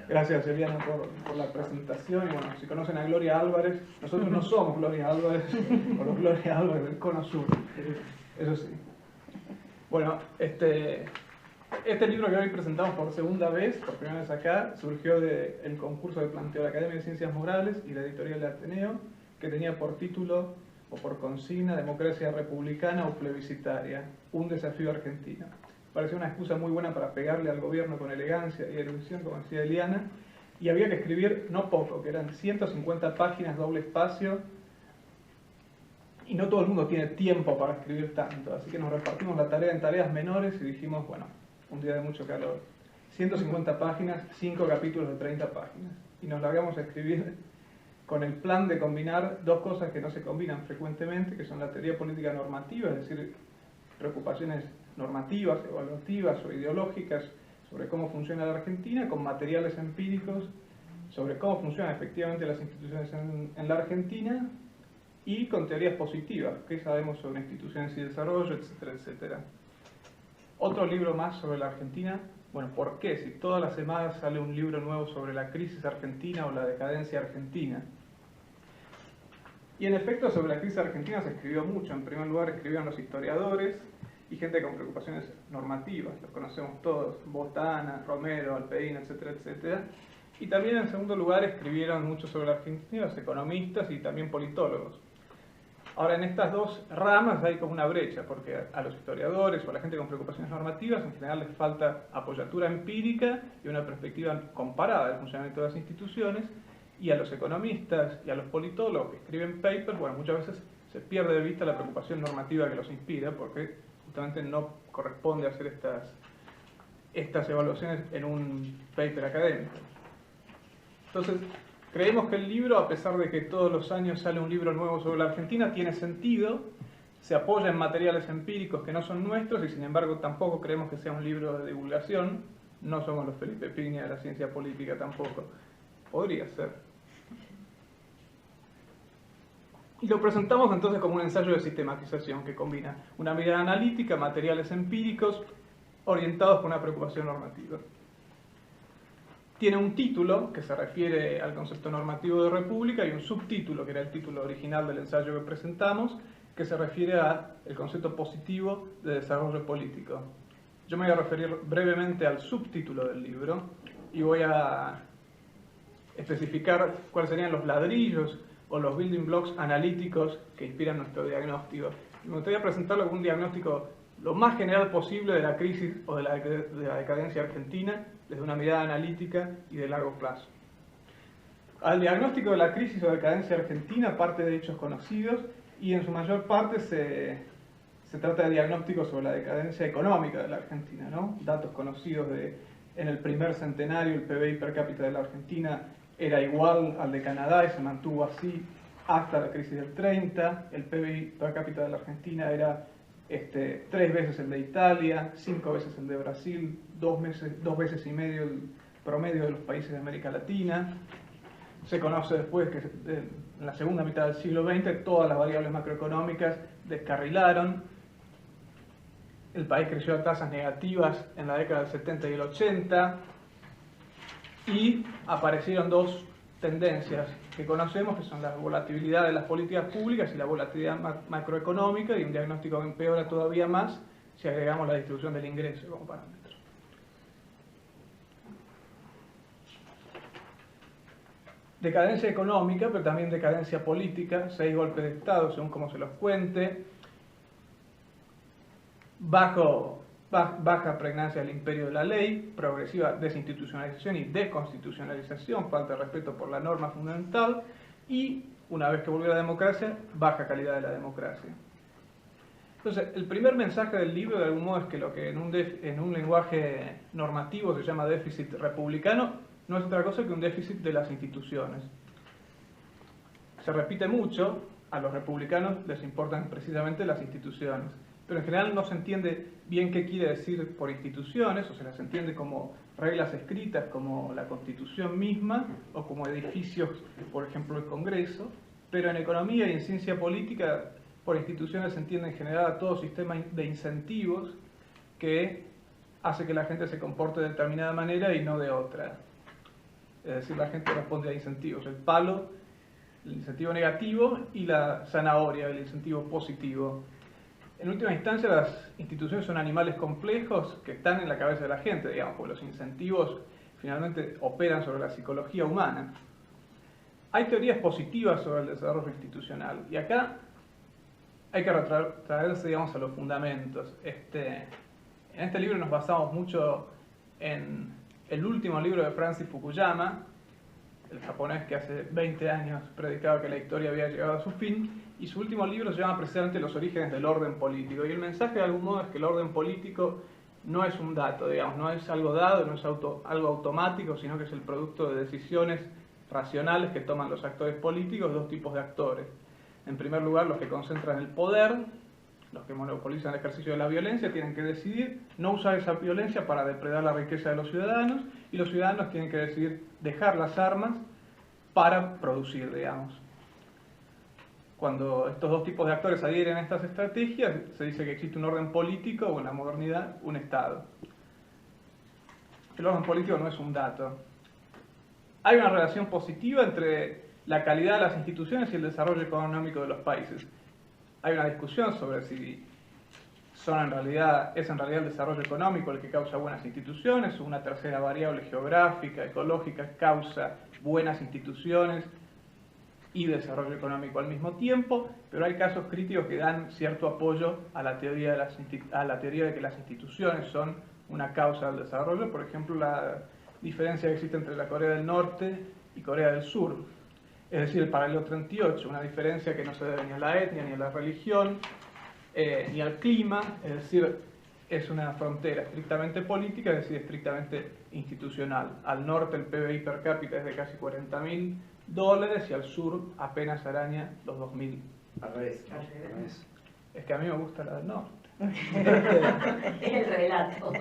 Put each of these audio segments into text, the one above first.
Gracias, Eliana, por la presentación. Y bueno, si conocen a Gloria Álvarez, nosotros no somos Gloria Álvarez o los Gloria Álvarez del Cono Sur, eso sí. Bueno, este libro que hoy presentamos por segunda vez, por primera vez acá, surgió del concurso de planteo de la Academia de Ciencias Morales y la editorial de Ateneo, que tenía por título o por consigna Democracia republicana o plebiscitaria, un desafío argentino. Parecía una excusa muy buena para pegarle al gobierno con elegancia y erudición, como decía Eliana, y había que escribir no poco, que eran 150 páginas, doble espacio, y no todo el mundo tiene tiempo para escribir tanto, así que nos repartimos la tarea en tareas menores y dijimos, bueno, un día de mucho calor, 150 páginas, 5 capítulos de 30 páginas, y nos largamos a escribir con el plan de combinar dos cosas que no se combinan frecuentemente, que son la teoría política normativa, es decir, preocupaciones normativas, evaluativas o ideológicas sobre cómo funciona la Argentina, con materiales empíricos sobre cómo funcionan efectivamente las instituciones en la Argentina, y con teorías positivas, qué sabemos sobre instituciones y desarrollo, etcétera, etcétera. Otro libro más sobre la Argentina. Bueno, ¿por qué? Si todas las semanas sale un libro nuevo sobre la crisis argentina o la decadencia argentina. Y en efecto, sobre la crisis argentina se escribió mucho. En primer lugar, escribieron los historiadores y gente con preocupaciones normativas, los conocemos todos, Botana, Romero, Alpeín, etcétera, etcétera. Y también, en segundo lugar, escribieron mucho sobre la Argentina los economistas y también politólogos. Ahora, en estas dos ramas hay como una brecha, porque a los historiadores o a la gente con preocupaciones normativas en general les falta apoyatura empírica y una perspectiva comparada del funcionamiento de las instituciones, y a los economistas y a los politólogos que escriben papers, bueno, muchas veces se pierde de vista la preocupación normativa que los inspira, porque justamente no corresponde hacer estas evaluaciones en un paper académico. Entonces, creemos que el libro, a pesar de que todos los años sale un libro nuevo sobre la Argentina, tiene sentido, se apoya en materiales empíricos que no son nuestros y sin embargo tampoco creemos que sea un libro de divulgación, no somos los Felipe Piña de la ciencia política tampoco, podría ser. Y lo presentamos entonces como un ensayo de sistematización que combina una mirada analítica, materiales empíricos, orientados por una preocupación normativa. Tiene un título que se refiere al concepto normativo de república y un subtítulo, que era el título original del ensayo que presentamos, que se refiere al concepto positivo de desarrollo político. Yo me voy a referir brevemente al subtítulo del libro y voy a especificar cuáles serían los ladrillos o los building blocks analíticos que inspiran nuestro diagnóstico. Me gustaría presentarlo como un diagnóstico lo más general posible de la crisis o de la decadencia argentina, desde una mirada analítica y de largo plazo. Al diagnóstico de la crisis o decadencia argentina parte de hechos conocidos y en su mayor parte se trata de diagnósticos sobre la decadencia económica de la Argentina, ¿no? Datos conocidos en el primer centenario el PBI per cápita de la Argentina era igual al de Canadá y se mantuvo así hasta la crisis del 30, el PBI per cápita de la Argentina era 3 veces el de Italia, 5 veces el de Brasil, 2 veces y medio el promedio de los países de América Latina. Se conoce después que en la segunda mitad del siglo XX todas las variables macroeconómicas descarrilaron. El país creció a tasas negativas en la década del 70 y el 80 y aparecieron dos tendencias que conocemos, que son la volatilidad de las políticas públicas y la volatilidad macroeconómica, y un diagnóstico que empeora todavía más si agregamos la distribución del ingreso como parámetro. Decadencia económica, pero también decadencia política, 6 golpes de Estado, según como se los cuente, baja pregnancia del imperio de la ley, progresiva desinstitucionalización y desconstitucionalización, falta de respeto por la norma fundamental, y, una vez que volvió la democracia, baja calidad de la democracia. Entonces, el primer mensaje del libro, de algún modo, es que lo que en un lenguaje normativo se llama déficit republicano, no es otra cosa que un déficit de las instituciones. Se repite mucho, a los republicanos les importan precisamente las instituciones, pero en general no se entiende bien qué quiere decir por instituciones, o se las entiende como reglas escritas, como la Constitución misma, o como edificios, por ejemplo, el Congreso, pero en economía y en ciencia política, por instituciones se entiende en general a todo sistema de incentivos que hace que la gente se comporte de determinada manera y no de otra. Es decir, la gente responde a incentivos. El palo, el incentivo negativo, y la zanahoria, el incentivo positivo. En última instancia, las instituciones son animales complejos que están en la cabeza de la gente, digamos, porque los incentivos finalmente operan sobre la psicología humana. Hay teorías positivas sobre el desarrollo institucional, y acá hay que retraerse, digamos, a los fundamentos. En este libro nos basamos mucho en el último libro de Francis Fukuyama, el japonés que hace 20 años predicaba que la historia había llegado a su fin, y su último libro se llama precisamente Los orígenes del orden político. Y el mensaje de algún modo es que el orden político no es un dato, digamos, no es algo dado, no es algo automático, sino que es el producto de decisiones racionales que toman los actores políticos, dos tipos de actores. En primer lugar, los que concentran el poder, los que monopolizan el ejercicio de la violencia, tienen que decidir no usar esa violencia para depredar la riqueza de los ciudadanos, y los ciudadanos tienen que decidir dejar las armas para producir, digamos. Cuando estos dos tipos de actores adhieren a estas estrategias, se dice que existe un orden político, o en la modernidad, un Estado. El orden político no es un dato. Hay una relación positiva entre la calidad de las instituciones y el desarrollo económico de los países. Hay una discusión sobre si es en realidad el desarrollo económico el que causa buenas instituciones, o una tercera variable geográfica, ecológica, causa buenas instituciones y desarrollo económico al mismo tiempo, pero hay casos críticos que dan cierto apoyo a la teoría de que las instituciones son una causa del desarrollo. Por ejemplo, la diferencia que existe entre la Corea del Norte y Corea del Sur, es decir, el paralelo 38, una diferencia que no se debe ni a la etnia, ni a la religión, ni al clima, es decir, es una frontera estrictamente política, es decir, estrictamente institucional. Al norte el PBI per cápita es de casi $40.000 y al sur apenas araña los 2.000. Al revés. Es que a mí me gusta la del norte. Es el relato.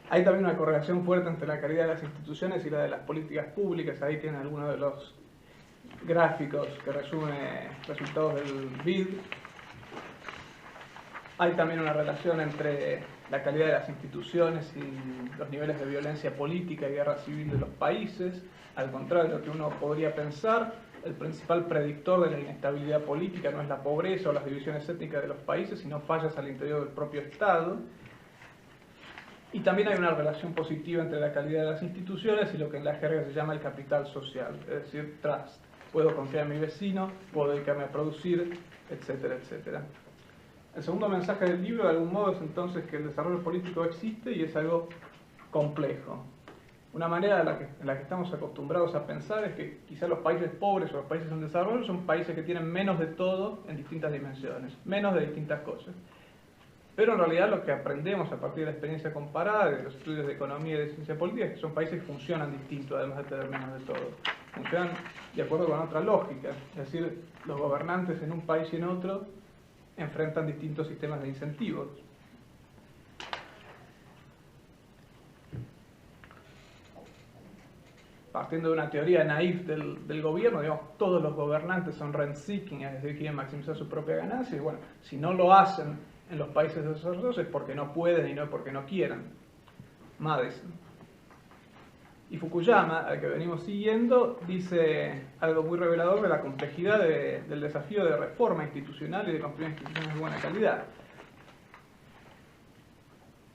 Hay también una correlación fuerte entre la calidad de las instituciones y la de las políticas públicas. Ahí tienen algunos de los gráficos que resumen resultados del BID. Hay también una relación entre la calidad de las instituciones y los niveles de violencia política y guerra civil de los países. Al contrario de lo que uno podría pensar, el principal predictor de la inestabilidad política no es la pobreza o las divisiones étnicas de los países, sino fallas al interior del propio Estado. Y también hay una relación positiva entre la calidad de las instituciones y lo que en la jerga se llama el capital social, es decir, trust. Puedo confiar en mi vecino, puedo dedicarme a producir, etcétera, etcétera. El segundo mensaje del libro, de algún modo, es entonces que el desarrollo político existe y es algo complejo. Una manera en la que estamos acostumbrados a pensar es que quizá los países pobres o los países en desarrollo son países que tienen menos de todo en distintas dimensiones, menos de distintas cosas. Pero en realidad lo que aprendemos a partir de la experiencia comparada, de los estudios de economía y de ciencia política, es que son países que funcionan distinto, además de tener menos de todo. Funcionan de acuerdo con otra lógica, es decir, los gobernantes en un país y en otro enfrentan distintos sistemas de incentivos. Partiendo de una teoría naif del gobierno, digamos, todos los gobernantes son rent-seeking, es decir, quieren maximizar su propia ganancia, y bueno, si no lo hacen en los países desarrollados es porque no pueden y no porque no quieran. Madison. Y Fukuyama, al que venimos siguiendo, dice algo muy revelador de la complejidad del desafío de reforma institucional y de construir instituciones de buena calidad.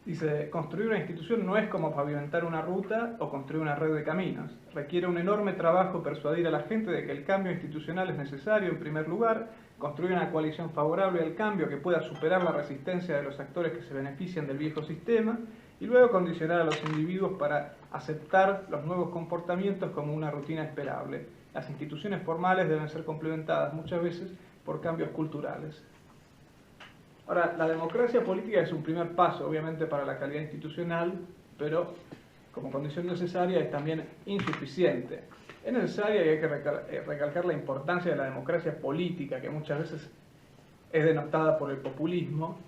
Dice, construir una institución no es como pavimentar una ruta o construir una red de caminos. Requiere un enorme trabajo persuadir a la gente de que el cambio institucional es necesario en primer lugar, construir una coalición favorable al cambio que pueda superar la resistencia de los actores que se benefician del viejo sistema, y luego condicionar a los individuos para aceptar los nuevos comportamientos como una rutina esperable. Las instituciones formales deben ser complementadas muchas veces por cambios culturales. Ahora, la democracia política es un primer paso, obviamente, para la calidad institucional, pero como condición necesaria es también insuficiente. Es necesaria y hay que recalcar la importancia de la democracia política, que muchas veces es denotada por el populismo,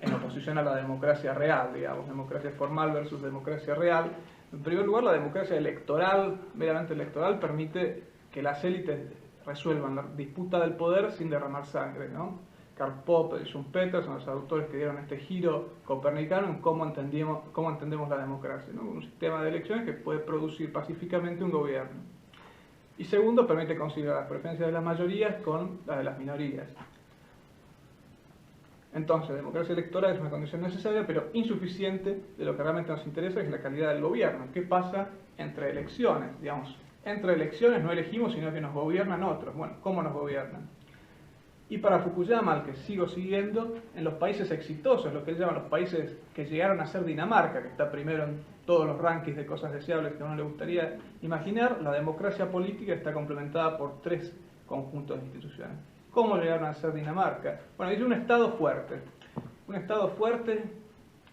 en oposición a la democracia real, digamos, democracia formal versus democracia real. En primer lugar, la democracia electoral, meramente electoral, permite que las élites resuelvan la disputa del poder sin derramar sangre, ¿no? Karl Popper y Schumpeter son los autores que dieron este giro copernicano en cómo entendemos la democracia, ¿no? Un sistema de elecciones que puede producir pacíficamente un gobierno. Y segundo, permite conciliar las preferencias de las mayorías con las de las minorías. Entonces, la democracia electoral es una condición necesaria, pero insuficiente de lo que realmente nos interesa, que es la calidad del gobierno. ¿Qué pasa entre elecciones? Digamos, entre elecciones no elegimos, sino que nos gobiernan otros. Bueno, ¿cómo nos gobiernan? Y para Fukuyama, al que sigo siguiendo, en los países exitosos, lo que él llama los países que llegaron a ser Dinamarca, que está primero en todos los rankings de cosas deseables que a uno le gustaría imaginar, la democracia política está complementada por 3 conjuntos de instituciones. ¿Cómo llegaron a ser Dinamarca? Bueno, dice un Estado fuerte. Un Estado fuerte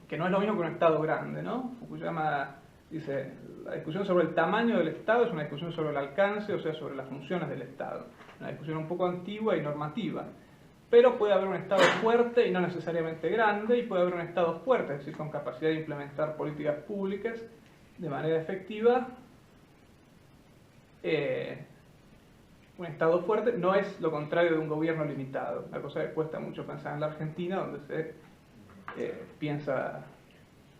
que no es lo mismo que un Estado grande, ¿no? Fukuyama dice, la discusión sobre el tamaño del Estado es una discusión sobre el alcance, o sea, sobre las funciones del Estado. Una discusión un poco antigua y normativa. Pero puede haber un Estado fuerte y no necesariamente grande, y puede haber un Estado fuerte, es decir, con capacidad de implementar políticas públicas de manera efectiva. Un Estado fuerte no es lo contrario de un gobierno limitado. Una cosa que cuesta mucho pensar en la Argentina, donde se piensa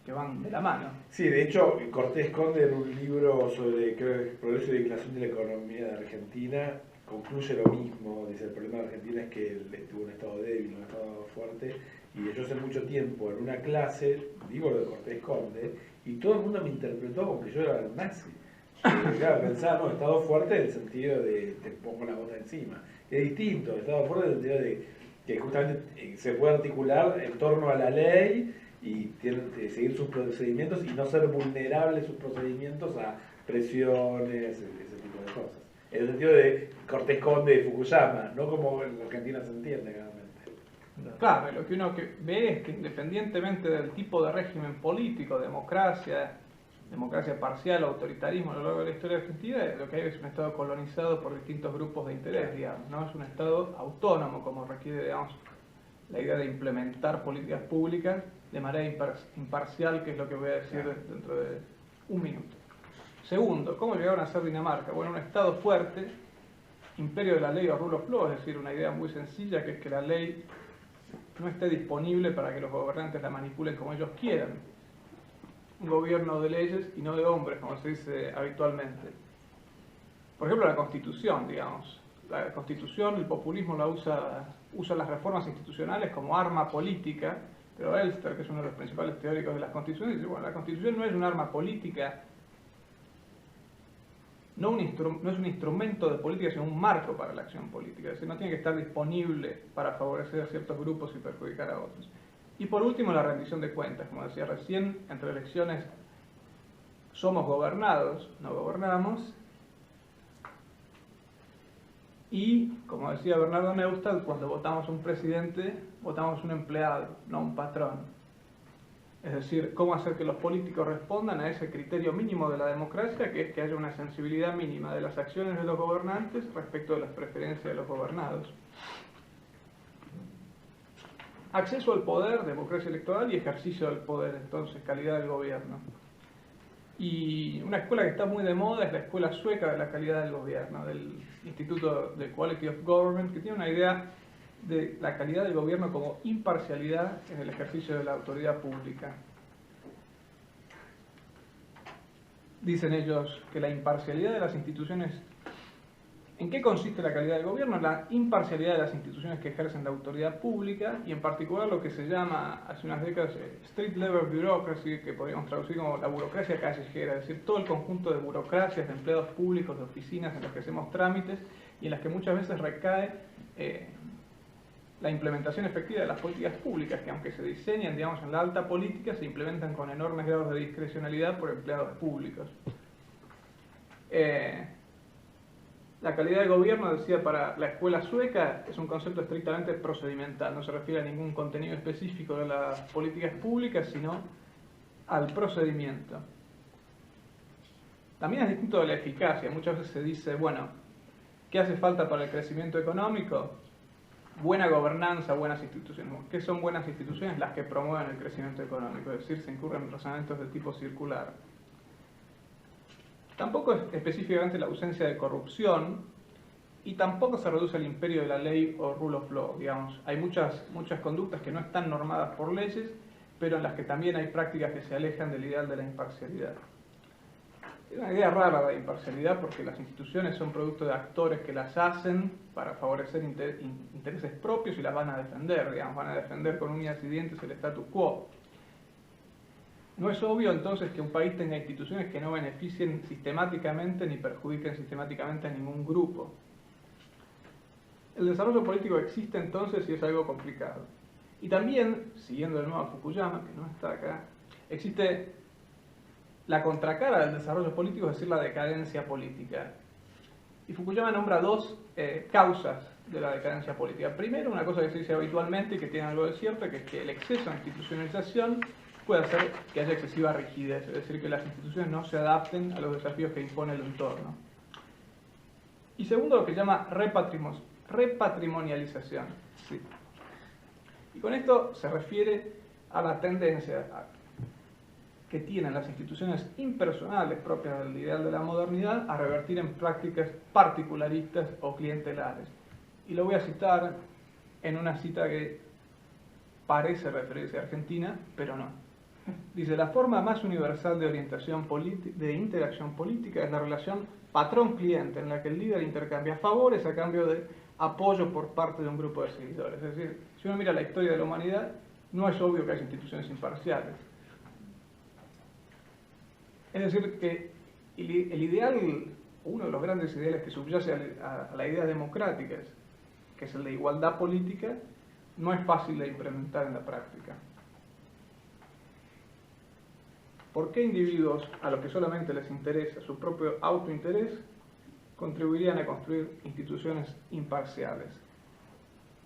que van de la mano. Sí, de hecho, Cortés Conde, en un libro sobre, creo que Progreso y Declinación de la Economía de Argentina, concluye lo mismo. Dice, el problema de Argentina es que tuvo un Estado débil, un Estado fuerte, y yo hace mucho tiempo en una clase, digo lo de Cortés Conde, y todo el mundo me interpretó como que yo era un nazi. Claro, pensaba, no, Estado fuerte en el sentido de te pongo la bota encima. Es distinto, Estado fuerte en el sentido de que justamente se puede articular en torno a la ley y tienen que seguir sus procedimientos y no ser vulnerables sus procedimientos a presiones, ese tipo de cosas. En el sentido de Cortés Conde de Fukuyama, no como en Argentina se entiende realmente. Claro, lo que uno ve es que independientemente del tipo de régimen político, democracia parcial, autoritarismo a lo largo de la historia argentina, lo que hay es un Estado colonizado por distintos grupos de interés, digamos, ¿no? Es un Estado autónomo, como requiere, digamos, la idea de implementar políticas públicas de manera imparcial, que es lo que voy a decir dentro de un minuto. Segundo, ¿cómo llegaron a ser Dinamarca? Bueno, un Estado fuerte, imperio de la ley o rule of law, es decir, una idea muy sencilla, que es que la ley no esté disponible para que los gobernantes la manipulen como ellos quieran. Un gobierno de leyes y no de hombres, como se dice habitualmente. Por ejemplo, la Constitución, digamos. La Constitución, el populismo la usa las reformas institucionales como arma política, pero Elster, que es uno de los principales teóricos de las constituciones, dice, bueno, la Constitución no es un arma política, no es un instrumento de política, sino un marco para la acción política. Es decir, no tiene que estar disponible para favorecer a ciertos grupos y perjudicar a otros. Y por último, la rendición de cuentas. Como decía recién, entre elecciones somos gobernados, no gobernamos. Y, como decía Bernardo Neustadt, cuando votamos un presidente, votamos un empleado, no un patrón. Es decir, cómo hacer que los políticos respondan a ese criterio mínimo de la democracia, que es que haya una sensibilidad mínima de las acciones de los gobernantes respecto de las preferencias de los gobernados. Acceso al poder, democracia electoral, y ejercicio del poder, entonces, calidad del gobierno. Y una escuela que está muy de moda es la escuela sueca de la calidad del gobierno, del Instituto de Quality of Government, que tiene una idea de la calidad del gobierno como imparcialidad en el ejercicio de la autoridad pública. Dicen ellos que la imparcialidad de las instituciones... ¿En qué consiste la calidad del gobierno? La imparcialidad de las instituciones que ejercen la autoridad pública, y en particular lo que se llama hace unas décadas street level bureaucracy, que podríamos traducir como la burocracia callejera, es decir, todo el conjunto de burocracias, de empleados públicos, de oficinas en las que hacemos trámites y en las que muchas veces recae la implementación efectiva de las políticas públicas, que aunque se diseñan, digamos, en la alta política, se implementan con enormes grados de discrecionalidad por empleados públicos. La calidad del gobierno, decía, para la escuela sueca, es un concepto estrictamente procedimental, no se refiere a ningún contenido específico de las políticas públicas, sino al procedimiento. También es distinto de la eficacia. Muchas veces se dice, bueno, ¿qué hace falta para el crecimiento económico? Buena gobernanza, buenas instituciones. ¿Qué son buenas instituciones? Las que promueven el crecimiento económico, es decir, se incurren en razonamientos de tipo circular. Tampoco es específicamente la ausencia de corrupción, y tampoco se reduce al imperio de la ley o rule of law, digamos. Hay muchas conductas que no están normadas por leyes, pero en las que también hay prácticas que se alejan del ideal de la imparcialidad. Es una idea rara la imparcialidad porque las instituciones son producto de actores que las hacen para favorecer intereses propios y las van a defender, digamos, van a defender con uñas y dientes el status quo. No es obvio entonces que un país tenga instituciones que no beneficien sistemáticamente ni perjudiquen sistemáticamente a ningún grupo. El desarrollo político existe entonces y es algo complicado. Y también, siguiendo de nuevo a Fukuyama, que no está acá, existe la contracara del desarrollo político, es decir, la decadencia política. Y Fukuyama nombra dos causas de la decadencia política. Primero, una cosa que se dice habitualmente y que tiene algo de cierto, que es que el exceso de institucionalización puede hacer que haya excesiva rigidez, es decir, que las instituciones no se adapten a los desafíos que impone el entorno. Y segundo, lo que llama repatrimonialización. Sí. Y con esto se refiere a la tendencia que tienen las instituciones impersonales propias del ideal de la modernidad a revertir en prácticas particularistas o clientelares. Y lo voy a citar en una cita que parece referirse a Argentina, pero no. Dice: la forma más universal de orientación de interacción política es la relación patrón-cliente, en la que el líder intercambia favores a cambio de apoyo por parte de un grupo de seguidores. Es decir, si uno mira la historia de la humanidad, no es obvio que haya instituciones imparciales. Es decir, que el ideal, uno de los grandes ideales que subyace a la idea democrática, que es el de igualdad política, no es fácil de implementar en la práctica. ¿Por qué individuos a los que solamente les interesa su propio autointerés contribuirían a construir instituciones imparciales?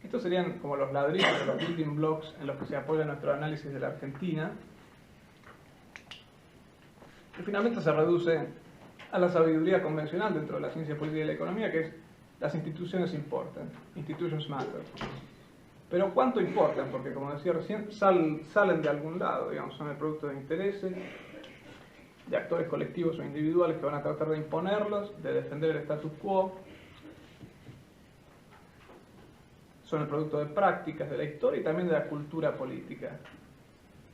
Estos serían como los ladrillos, los building blocks en los que se apoya nuestro análisis de la Argentina. Y finalmente se reduce a la sabiduría convencional dentro de la ciencia política y la economía, que es: las instituciones importan, institutions matter. Pero ¿cuánto importan? Porque, como decía recién, salen de algún lado, digamos, son el producto de intereses, de actores colectivos o individuales que van a tratar de imponerlos, de defender el status quo. Son el producto de prácticas de la historia y también de la cultura política.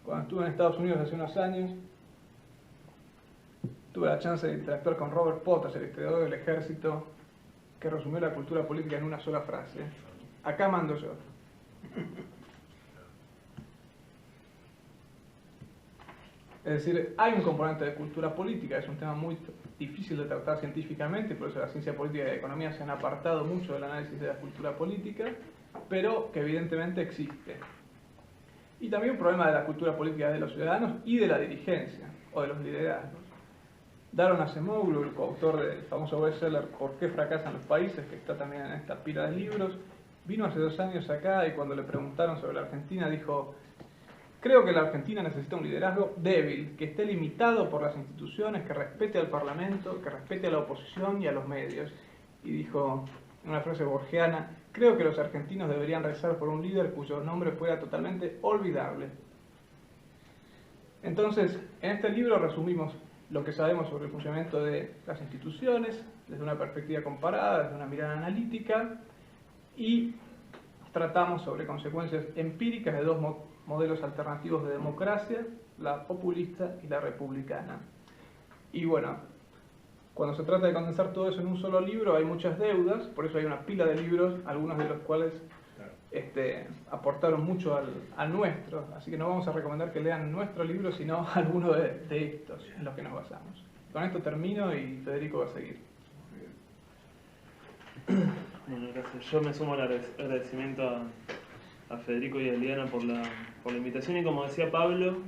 Cuando estuve en Estados Unidos hace unos años, tuve la chance de interactuar con Robert Potters, el historiador del ejército, que resumió la cultura política en una sola frase: acá mando yo. Es decir, hay un componente de cultura política, es un tema muy difícil de tratar científicamente, por eso la ciencia política y la economía se han apartado mucho del análisis de la cultura política, pero que evidentemente existe. Y también un problema de la cultura política de los ciudadanos y de la dirigencia, o de los liderazgos. Daron Acemoglu, el coautor del famoso bestseller ¿Por qué fracasan los países?, que está también en esta pila de libros, vino hace 2 años acá y cuando le preguntaron sobre la Argentina dijo: creo que la Argentina necesita un liderazgo débil, que esté limitado por las instituciones, que respete al Parlamento, que respete a la oposición y a los medios. Y dijo, en una frase borgiana: creo que los argentinos deberían rezar por un líder cuyo nombre fuera totalmente olvidable. Entonces, en este libro resumimos lo que sabemos sobre el funcionamiento de las instituciones, desde una perspectiva comparada, desde una mirada analítica, y tratamos sobre consecuencias empíricas de dos modelos alternativos de democracia, la populista y la republicana. Y bueno, cuando se trata de condensar todo eso en un solo libro hay muchas deudas, por eso hay una pila de libros, algunos de los cuales aportaron mucho al nuestro, así que no vamos a recomendar que lean nuestro libro, sino alguno de estos en los que nos basamos. Con esto termino y Federico va a seguir. Bueno, gracias. Yo me sumo al agradecimiento a Federico y a Eliana por la invitación, y como decía Pablo,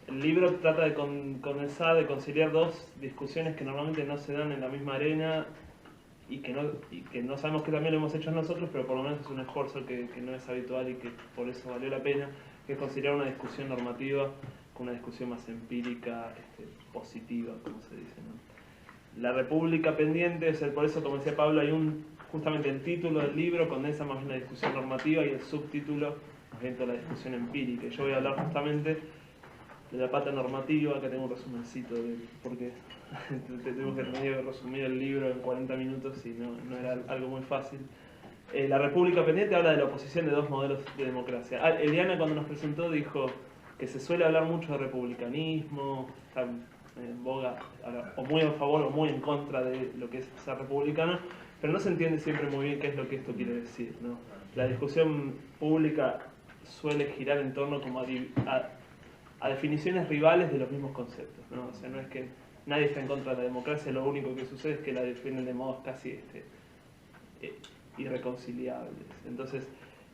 el libro trata de condensar, de conciliar dos discusiones que normalmente no se dan en la misma arena y que no sabemos que también lo hemos hecho nosotros, pero por lo menos es un esfuerzo que no es habitual y que por eso valió la pena, que es conciliar una discusión normativa con una discusión más empírica, positiva, como se dice, ¿no? La República pendiente, por eso, como decía Pablo, hay justamente el título del libro condensa más bien la discusión normativa y el subtítulo más bien toda la discusión empírica. Yo voy a hablar justamente la pata normativa. Acá tengo un resumencito de porque tenemos que tener resumir el libro en 40 minutos y no era algo muy fácil. La República Pendiente habla de la oposición de dos modelos de democracia. Eliana, cuando nos presentó, dijo que se suele hablar mucho de republicanismo, está en boga, o muy a favor o muy en contra de lo que es ser republicano, pero no se entiende siempre muy bien qué es lo que esto quiere decir, ¿no? La discusión pública suele girar en torno como a definiciones rivales de los mismos conceptos, ¿no? O sea, no es que nadie está en contra de la democracia, lo único que sucede es que la definen de modos casi irreconciliables. Entonces,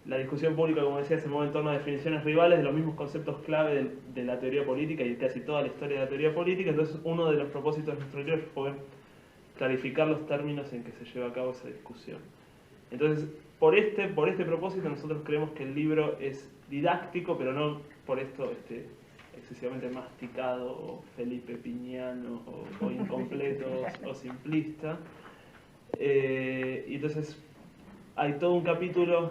la discusión pública, como decía, se mueve en torno a definiciones rivales de los mismos conceptos clave de la teoría política y casi toda la historia de la teoría política. Entonces, uno de los propósitos de nuestro libro fue clarificar los términos en que se lleva a cabo esa discusión. Entonces, por este propósito, nosotros creemos que el libro es didáctico, pero no por esto excesivamente masticado, o Felipe Piñano, o incompleto, o simplista. Y entonces, hay todo un capítulo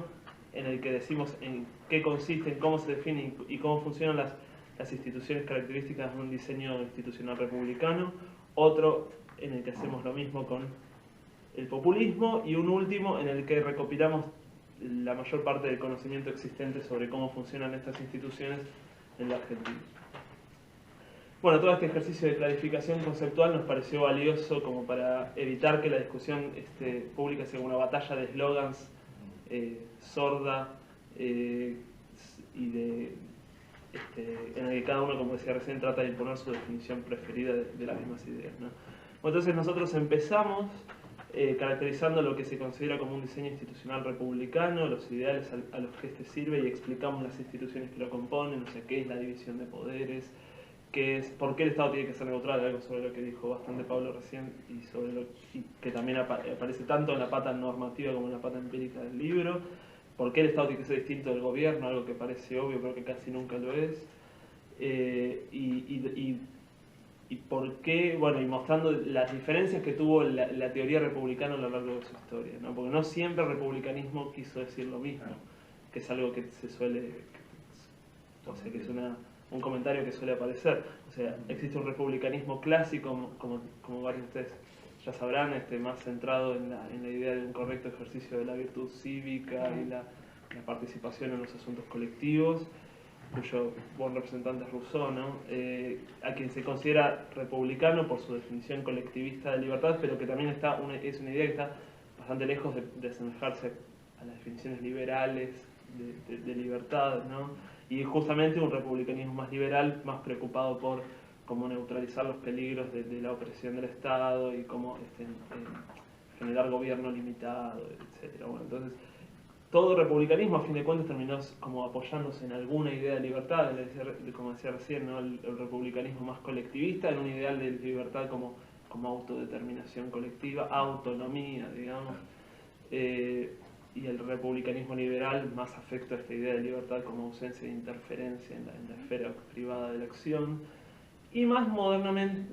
en el que decimos en qué consiste, en cómo se define y cómo funcionan las instituciones características de un diseño institucional republicano. Otro en el que hacemos lo mismo con el populismo, y un último en el que recopilamos la mayor parte del conocimiento existente sobre cómo funcionan estas instituciones en la Argentina. Bueno, todo este ejercicio de clarificación conceptual nos pareció valioso como para evitar que la discusión pública sea una batalla de eslogans sorda y en el que cada uno, como decía recién, trata de imponer su definición preferida de las mismas ideas, ¿no? Entonces nosotros empezamos caracterizando lo que se considera como un diseño institucional republicano, los ideales a los que sirve, y explicamos las instituciones que lo componen, o sea, qué es la división de poderes, por qué el Estado tiene que ser neutral, algo sobre lo que dijo bastante Pablo recién, y sobre y que también aparece tanto en la pata normativa como en la pata empírica del libro, por qué el Estado tiene que ser distinto del gobierno, algo que parece obvio pero que casi nunca lo es, y por qué, bueno, y mostrando las diferencias que tuvo la teoría republicana a lo largo de su historia, ¿no? Porque no siempre el republicanismo quiso decir lo mismo, que es algo que se suele, o sea, que es un comentario que suele aparecer. O sea, existe un republicanismo clásico, como varios de ustedes ya sabrán, más centrado en la idea de un correcto ejercicio de la virtud cívica y la participación en los asuntos colectivos, cuyo buen representante es Rousseau, ¿no? A quien se considera republicano por su definición colectivista de libertad, pero que también es una idea que está bastante lejos de asemejarse a las definiciones liberales de libertad, ¿no? Y justamente un republicanismo más liberal, más preocupado por cómo neutralizar los peligros de la opresión del Estado y cómo generar gobierno limitado, etc. Bueno, entonces, todo republicanismo, a fin de cuentas, terminó como apoyándose en alguna idea de libertad, como decía recién, ¿no? El republicanismo más colectivista, en un ideal de libertad como autodeterminación colectiva, autonomía, digamos, y el republicanismo liberal más afecto a esta idea de libertad como ausencia de interferencia en la esfera privada de la acción. Y más modernamente,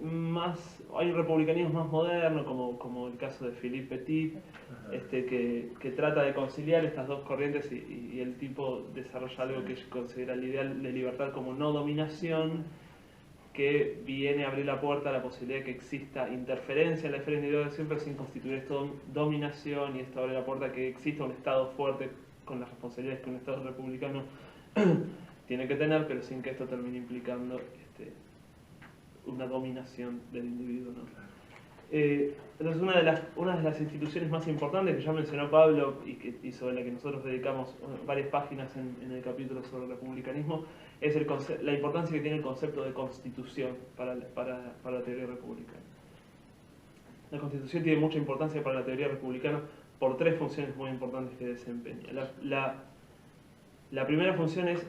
hay un republicanismo más moderno, como el caso de Philippe Petit, que trata de conciliar estas dos corrientes, y el tipo desarrolla algo que considera el ideal de libertad como no dominación, que viene a abrir la puerta a la posibilidad de que exista interferencia en la esfera individual siempre sin constituir esto dominación, y esto abre la puerta a que exista un Estado fuerte con las responsabilidades que un Estado republicano tiene que tener, pero sin que esto termine implicando una dominación del individuo, ¿no? Entonces una de las instituciones más importantes que ya mencionó Pablo y sobre la que nosotros dedicamos varias páginas en el capítulo sobre el republicanismo es la importancia que tiene el concepto de constitución para la teoría republicana. La constitución tiene mucha importancia para la teoría republicana por tres funciones muy importantes que desempeña. La primera función es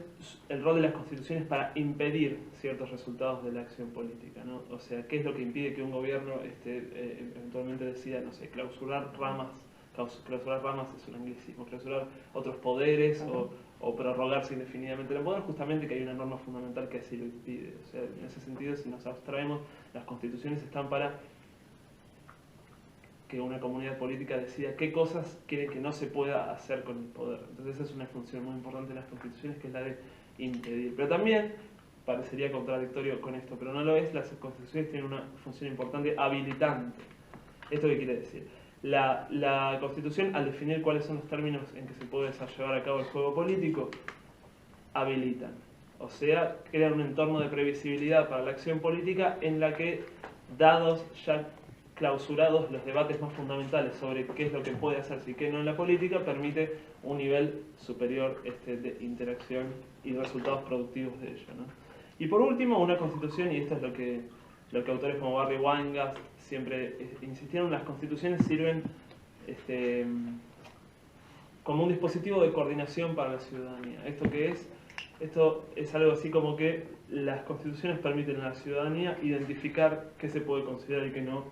el rol de las constituciones para impedir ciertos resultados de la acción política, ¿no? O sea, ¿qué es lo que impide que un gobierno eventualmente decida, no sé, clausurar ramas es un anglicismo, clausurar otros poderes o prorrogarse indefinidamente el poder? Justamente que hay una norma fundamental que así lo impide. O sea, en ese sentido, si nos abstraemos, las constituciones están para que una comunidad política decida qué cosas quiere que no se pueda hacer con el poder. Entonces esa es una función muy importante de las constituciones, que es la de impedir. Pero también, parecería contradictorio con esto, pero no lo es. Las constituciones tienen una función importante habilitante. ¿Esto qué quiere decir? La Constitución, al definir cuáles son los términos en que se puede llevar a cabo el juego político, habilitan. O sea, crean un entorno de previsibilidad para la acción política en la que, dados ya clausurados los debates más fundamentales sobre qué es lo que puede hacerse y qué no en la política, permite un nivel superior de interacción y resultados productivos de ello, ¿no? Y por último, una constitución, y esto es lo que autores como Barry Weingast siempre insistieron, las constituciones sirven como un dispositivo de coordinación para la ciudadanía. ¿Esto qué es? Esto es algo así como que las constituciones permiten a la ciudadanía identificar qué se puede considerar y qué no,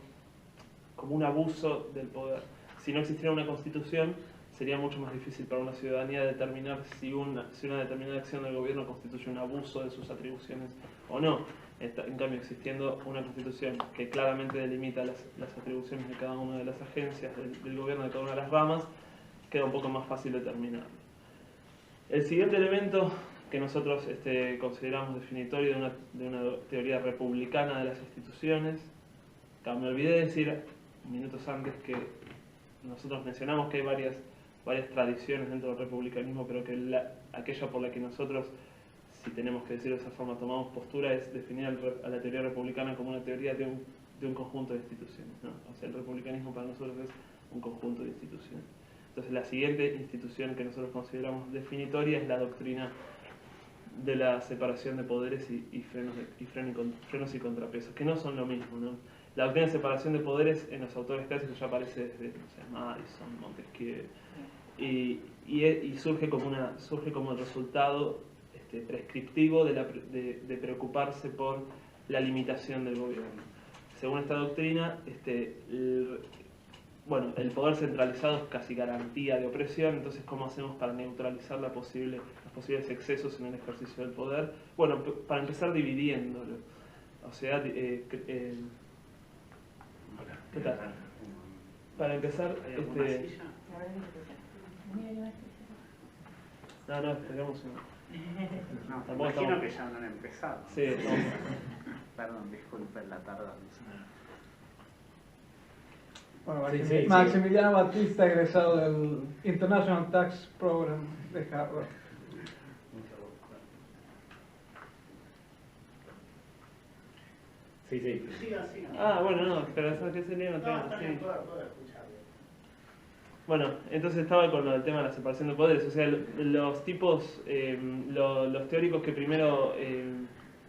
como un abuso del poder. Si no existiera una constitución, sería mucho más difícil para una ciudadanía determinar si una determinada acción del gobierno constituye un abuso de sus atribuciones o no. En cambio, existiendo una constitución que claramente delimita las atribuciones de cada una de las agencias del gobierno, de cada una de las ramas, queda un poco más fácil determinarlo. El siguiente elemento que nosotros consideramos definitorio de una teoría republicana de las instituciones, me olvidé de decir minutos antes que nosotros mencionamos que hay varias tradiciones dentro del republicanismo, pero que aquella por la que nosotros, si tenemos que decirlo de esa forma, tomamos postura, es definir a la teoría republicana como una teoría de un conjunto de instituciones, ¿no? O sea, el republicanismo para nosotros es un conjunto de instituciones. Entonces, la siguiente institución que nosotros consideramos definitoria es la doctrina de la separación de poderes y frenos y contrapesos, que no son lo mismo, ¿no? La doctrina de separación de poderes en los autores clásicos ya aparece desde, no sé, Madison, Montesquieu, y surge como el resultado prescriptivo de preocuparse por la limitación del gobierno. Según esta doctrina, el poder centralizado es casi garantía de opresión. Entonces, ¿cómo hacemos para neutralizar los posibles excesos en el ejercicio del poder? Bueno, para empezar dividiéndolo. O sea, ¿qué tal? Para empezar, No, esperemos un... No, imagino que ya no han empezado. Sí, Perdón, disculpen la tardanza. Bueno, Sí. Maximiliano Batista, egresado del International Tax Program de Harvard. Sí. Siga. bueno, no, pero eso que sería no tengo. Está bien, Sí. puedo escucharlo. Bueno, entonces estaba con el tema de la separación de poderes. O sea, los tipos, los teóricos que primero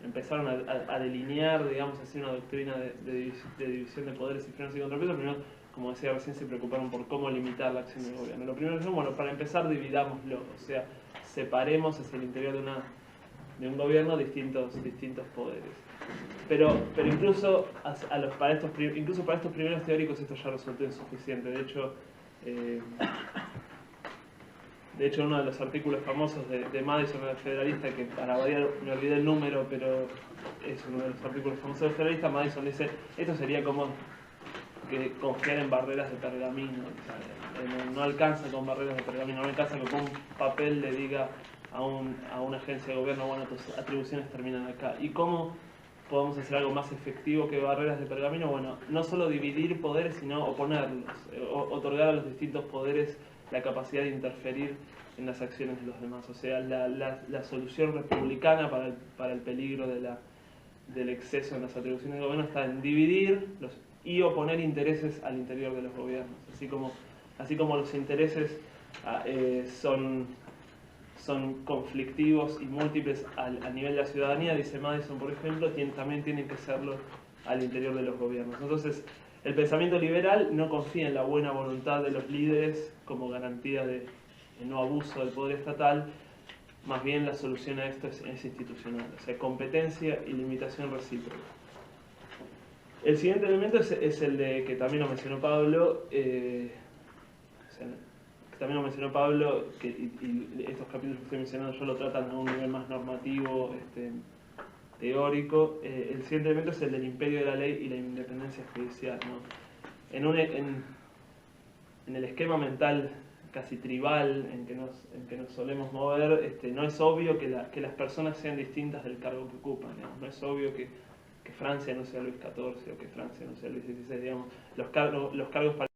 empezaron a delinear, digamos así, una doctrina de división de poderes y frenos y contrapesos, primero, como decía recién, se preocuparon por cómo limitar la acción del gobierno. Lo primero que dijeron, bueno, para empezar dividámoslo, o sea, separemos hacia el interior de un gobierno distintos poderes. Pero incluso para estos primeros teóricos esto ya resultó insuficiente. De hecho, uno de los artículos famosos de Madison, el federalista, que para variar me olvidé el número, pero es uno de los artículos famosos del federalista, Madison dice, esto sería como que confiar en barreras de pergamino. O sea, no alcanza con barreras de pergamino, no alcanza que con un papel le diga a una agencia de gobierno, bueno, tus atribuciones terminan acá. ¿Y cómo podemos hacer algo más efectivo que barreras de pergamino? Bueno, no solo dividir poderes, sino oponerlos, otorgar a los distintos poderes la capacidad de interferir en las acciones de los demás. O sea, la solución republicana para el peligro del exceso en las atribuciones del gobierno está en dividir y oponer intereses al interior de los gobiernos. Así como los intereses son conflictivos y múltiples a nivel de la ciudadanía, dice Madison, por ejemplo, también tienen que serlo al interior de los gobiernos. Entonces, el pensamiento liberal no confía en la buena voluntad de los líderes como garantía de no abuso del poder estatal, más bien la solución a esto es institucional, o sea, competencia y limitación recíproca. El siguiente elemento es el de que también lo mencionó Pablo, y estos capítulos que estoy mencionando yo lo tratan a un nivel más normativo, teórico. El siguiente elemento es el del imperio de la ley y la independencia judicial, ¿no? En el esquema mental casi tribal en que nos solemos mover, no es obvio que las personas sean distintas del cargo que ocupan, digamos. No es obvio que Francia no sea Luis XIV o que Francia no sea Luis XVI, digamos. Los cargos